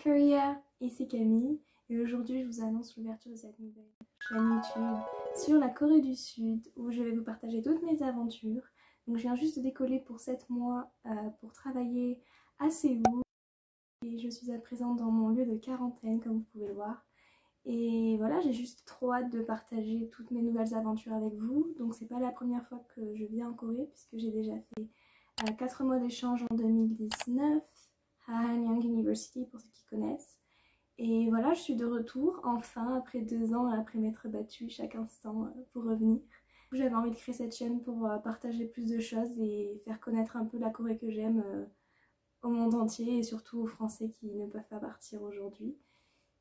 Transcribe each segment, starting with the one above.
Korea, ici Camille et aujourd'hui je vous annonce l'ouverture de cette nouvelle chaîne YouTube sur la Corée du Sud où je vais vous partager toutes mes aventures. Donc je viens juste de décoller pour 7 mois pour travailler à Séoul et je suis à présent dans mon lieu de quarantaine comme vous pouvez le voir. Et voilà, j'ai juste trop hâte de partager toutes mes nouvelles aventures avec vous. Donc c'est pas la première fois que je viens en Corée puisque j'ai déjà fait 4 mois d'échange en 2019 à Hanyang University pour ceux qui connaissent. Et voilà, je suis de retour enfin après 2 ans après m'être battue chaque instant pour revenir. J'avais envie de créer cette chaîne pour partager plus de choses et faire connaître un peu la Corée que j'aime au monde entier et surtout aux Français qui ne peuvent pas partir aujourd'hui.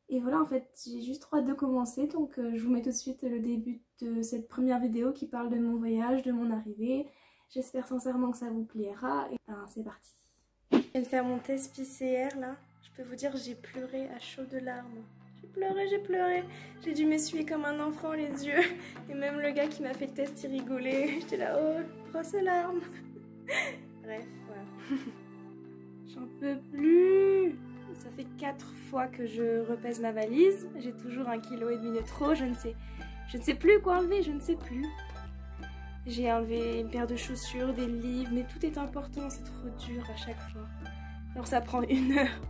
Et voilà, en fait, j'ai juste trop hâte de commencer, donc je vous mets tout de suite le début de cette première vidéo qui parle de mon voyage, de mon arrivée. J'espère sincèrement que ça vous plaira. Et ben, c'est parti. Je viens de faire mon test PCR là. Je peux vous dire, j'ai pleuré à chaudes larmes. J'ai pleuré. J'ai dû m'essuyer comme un enfant les yeux. Et même le gars qui m'a fait le test, il rigolait. J'étais là, oh, grosse larmes. Bref, voilà. J'en peux plus. Ça fait 4 fois que je repèse ma valise. J'ai toujours 1,5 kg de trop. Je ne sais plus quoi enlever, je ne sais plus. J'ai enlevé une paire de chaussures, des livres, mais tout est important, c'est trop dur à chaque fois. Alors ça prend 1 heure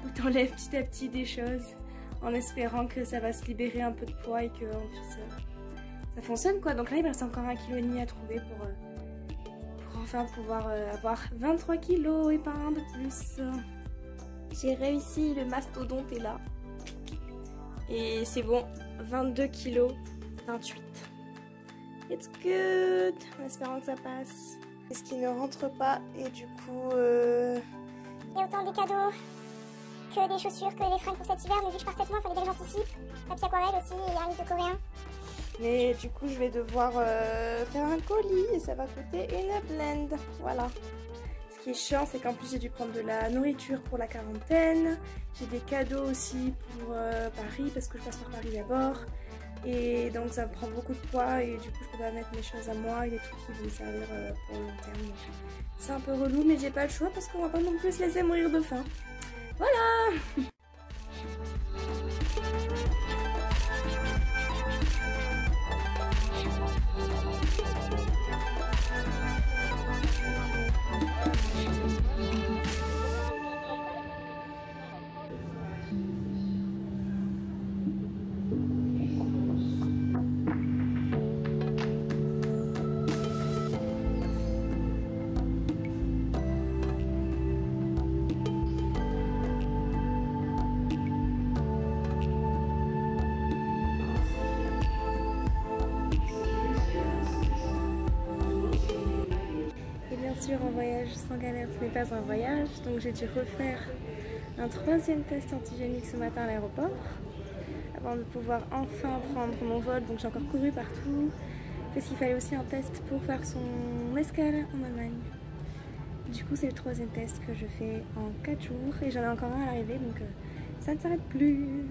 où t'enlèves petit à petit des choses en espérant que ça va se libérer un peu de poids et que ça fonctionne quoi. Donc là il me reste encore 1,5 kg à trouver pour enfin pouvoir avoir 23 kg et pas un de plus. J'ai réussi, le mastodonte est là. Et c'est bon, 22 kg, 28. It's good, en espérant que ça passe. Ce qui ne rentre pas et du coup... Il y a autant des cadeaux que des chaussures, que des fringues pour cet hiver. Mais vu que je pars 7 mois, il fallait bien que j'anticipe. Papier aquarelle aussi, et un livre de coréen. Mais du coup, je vais devoir faire un colis et ça va coûter une blende. Voilà. Ce qui est chiant, c'est qu'en plus j'ai dû prendre de la nourriture pour la quarantaine. J'ai des cadeaux aussi pour Paris parce que je passe par Paris d'abord. Et donc ça me prend beaucoup de poids et du coup je peux pas mettre mes choses à moi et les trucs qui vont me servir pour le long terme. C'est un peu relou mais j'ai pas le choix parce qu'on va pas non plus se laisser mourir de faim. Voilà. Un voyage sans galère, ce n'est pas un voyage, donc j'ai dû refaire un 3e test antigénique ce matin à l'aéroport avant de pouvoir enfin prendre mon vol. Donc j'ai encore couru partout parce qu'il fallait aussi un test pour faire son escale en Allemagne. Du coup c'est le 3e test que je fais en 4 jours et j'en ai encore un à l'arrivée, donc ça ne s'arrête plus.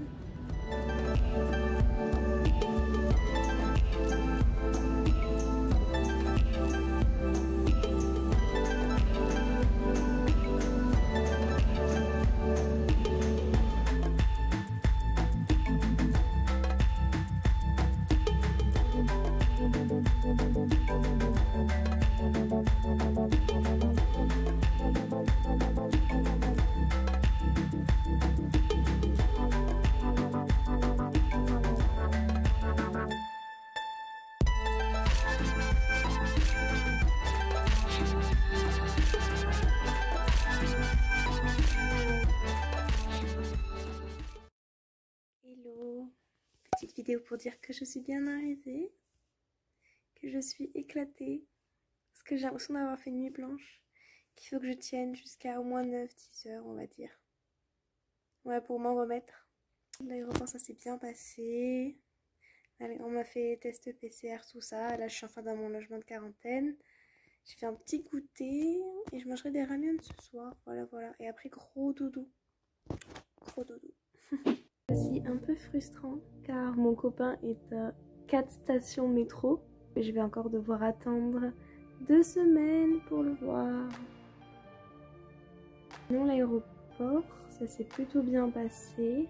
Hello, petite vidéo pour dire que je suis bien arrivée, que je suis éclatée, parce que j'ai l'impression d'avoir fait une nuit blanche, qu'il faut que je tienne jusqu'à au moins 9-10 heures on va dire. Ouais, pour m'en remettre. L'aéroport ça s'est bien passé, on m'a fait test PCR tout ça, là je suis enfin dans mon logement de quarantaine. J'ai fait un petit goûter et je mangerai des ramyeon ce soir, voilà. Et après gros doudou. C'est un peu frustrant car mon copain est à 4 stations métro et je vais encore devoir attendre 2 semaines pour le voir. Non, l'aéroport l'aéroport, ça s'est plutôt bien passé.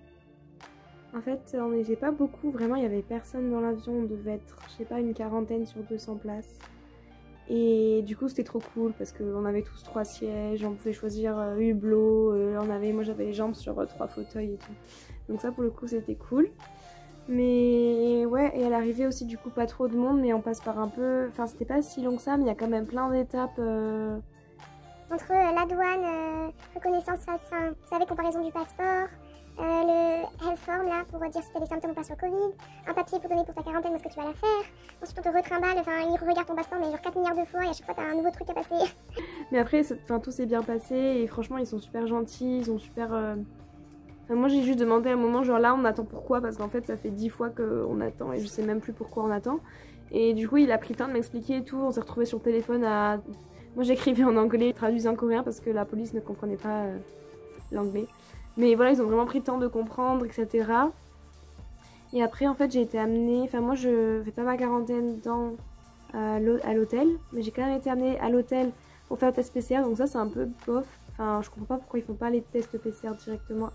En fait, on n'était pas beaucoup, vraiment il n'y avait personne dans l'avion, on devait être, je sais pas, une quarantaine sur 200 places. Et du coup c'était trop cool parce qu'on avait tous 3 sièges, on pouvait choisir hublot, moi j'avais les jambes sur 3 fauteuils et tout. Donc ça pour le coup c'était cool. Mais ouais, et à l'arrivée aussi du coup pas trop de monde, mais on passe par un peu... Enfin c'était pas si long que ça, mais il y a quand même plein d'étapes. Entre la douane, reconnaissance face, enfin, vous savez, comparaison du passeport, le health form là pour dire si t'as des symptômes ou pas sur le Covid, un papier pour donner pour ta quarantaine parce que tu vas la faire, ensuite on te retrimballe, enfin ils regardent ton passeport mais genre 4 milliards de fois et à chaque fois t'as un nouveau truc à passer. Mais après, tout s'est bien passé et franchement ils sont super gentils, ils sont super... Enfin, moi j'ai juste demandé à un moment genre là on attend pourquoi parce qu'en fait ça fait 10 fois qu'on attend et je sais même plus pourquoi on attend. Et du coup il a pris le temps de m'expliquer et tout, on s'est retrouvés sur le téléphone à... Moi j'écrivais en anglais, traduisais en coréen parce que la police ne comprenait pas l'anglais. Mais voilà, ils ont vraiment pris le temps de comprendre, etc. Et après, en fait, j'ai été amenée... Enfin, moi, je fais pas ma quarantaine à l'hôtel. Mais j'ai quand même été amenée à l'hôtel pour faire le test PCR. Donc ça, c'est un peu bof. Enfin, je comprends pas pourquoi ils font pas les tests PCR directement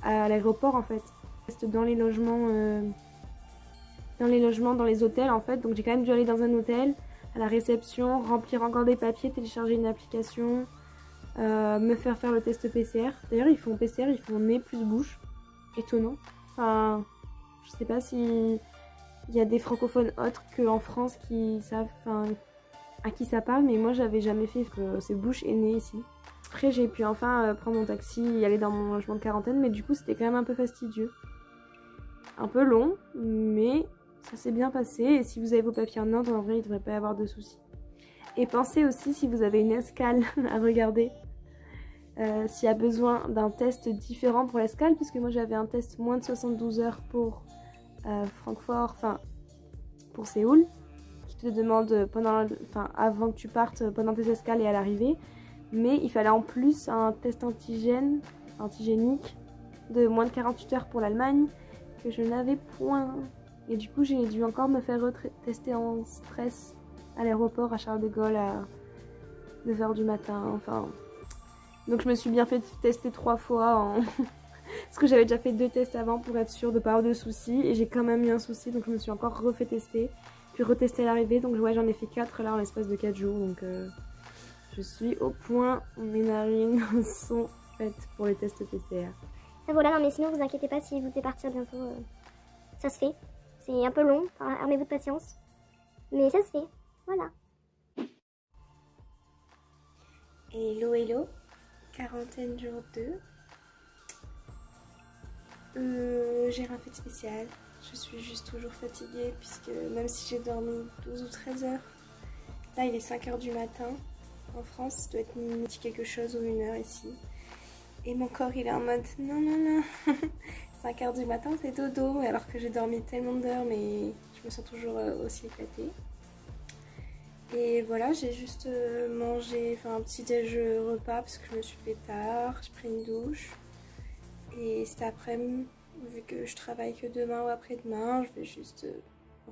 à l'aéroport, en fait. Ils testent dans les logements... dans les hôtels, en fait. Donc j'ai quand même dû aller dans un hôtel, à la réception, remplir encore des papiers, télécharger une application... me faire le test PCR. D'ailleurs ils font PCR, ils font nez plus bouche. Étonnant. Enfin, je sais pas si il y a des francophones autres qu'en France qui savent, enfin, à qui ça parle, mais moi j'avais jamais fait que c'est bouche et nez ici. Après j'ai pu enfin prendre mon taxi et aller dans mon logement de quarantaine, mais du coup c'était quand même un peu fastidieux. Un peu long, mais ça s'est bien passé et si vous avez vos papiers en ordre, en vrai il devrait pas y avoir de soucis. Et pensez aussi si vous avez une escale à regarder, s'il y a besoin d'un test différent pour l'escale, puisque moi j'avais un test moins de 72 heures pour Francfort, enfin pour Séoul, qui te demande avant que tu partes, pendant tes escales et à l'arrivée, mais il fallait en plus un test antigénique de moins de 48 heures pour l'Allemagne, que je n'avais point. Et du coup j'ai dû encore me faire tester en stress à l'aéroport à Charles de Gaulle à 9h du matin, enfin... Donc je me suis bien fait tester 3 fois, parce que j'avais déjà fait 2 tests avant pour être sûre de pas avoir de soucis, et j'ai quand même eu un souci, donc je me suis encore refait tester, puis retester à l'arrivée, donc ouais j'en ai fait 4 là en l'espace de 4 jours, donc je suis au point, mes narines sont faites pour les tests PCR. Et voilà, non mais sinon vous inquiétez pas si vous devez partir bientôt, ça se fait. C'est un peu long, armez-vous de patience, mais ça se fait. Voilà. Hello hello, quarantaine jour 2. J'ai rien fait de spécial, je suis juste toujours fatiguée puisque même si j'ai dormi 12 ou 13 heures, là il est 5h du matin, en France ça doit être midi quelque chose ou 1h ici. Et mon corps il est en mode non non non, 5h du matin c'est dodo, alors que j'ai dormi tellement d'heures mais je me sens toujours aussi éclatée. Et voilà, j'ai juste mangé un petit déj repas parce que je me suis fait tard, j'ai pris une douche. Et cet après-midi, vu que je travaille que demain ou après-demain, je vais juste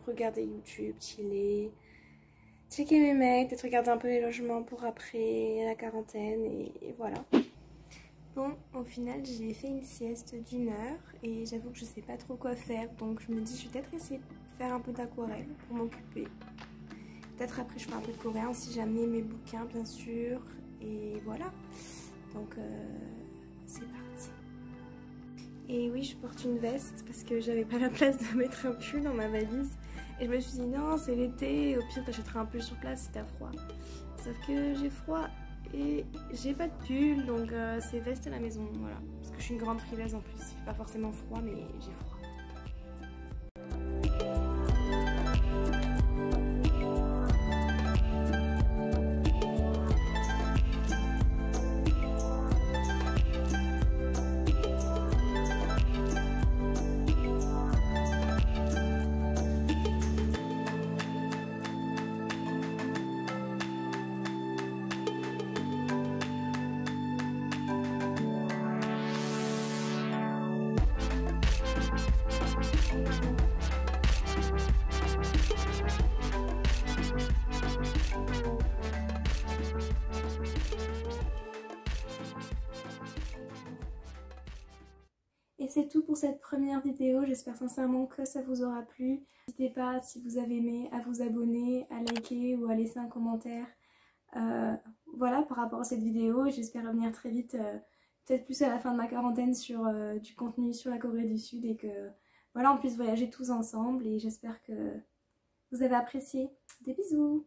regarder YouTube, chiller, checker mes mails, peut-être regarder un peu les logements pour après la quarantaine et voilà. Bon, au final j'ai fait une sieste d'1 heure et j'avoue que je sais pas trop quoi faire, donc je me dis je vais peut-être essayer de faire un peu d'aquarelle pour m'occuper. Peut-être après je ferai un peu de coréen si jamais mes bouquins bien sûr. Et voilà. Donc c'est parti. Et oui je porte une veste parce que j'avais pas la place de mettre un pull dans ma valise. Et je me suis dit non c'est l'été, au pire t'achèteras un pull sur place si t'as froid. Sauf que j'ai froid et j'ai pas de pull donc c'est veste à la maison. Voilà. Parce que je suis une grande frileuse en plus. Il fait pas forcément froid mais j'ai froid. Et c'est tout pour cette première vidéo, j'espère sincèrement que ça vous aura plu. N'hésitez pas, si vous avez aimé, à vous abonner, à liker ou à laisser un commentaire. Voilà, par rapport à cette vidéo, et j'espère revenir très vite, peut-être plus à la fin de ma quarantaine, sur du contenu sur la Corée du Sud et que voilà, on puisse voyager tous ensemble, et j'espère que vous avez apprécié. Des bisous!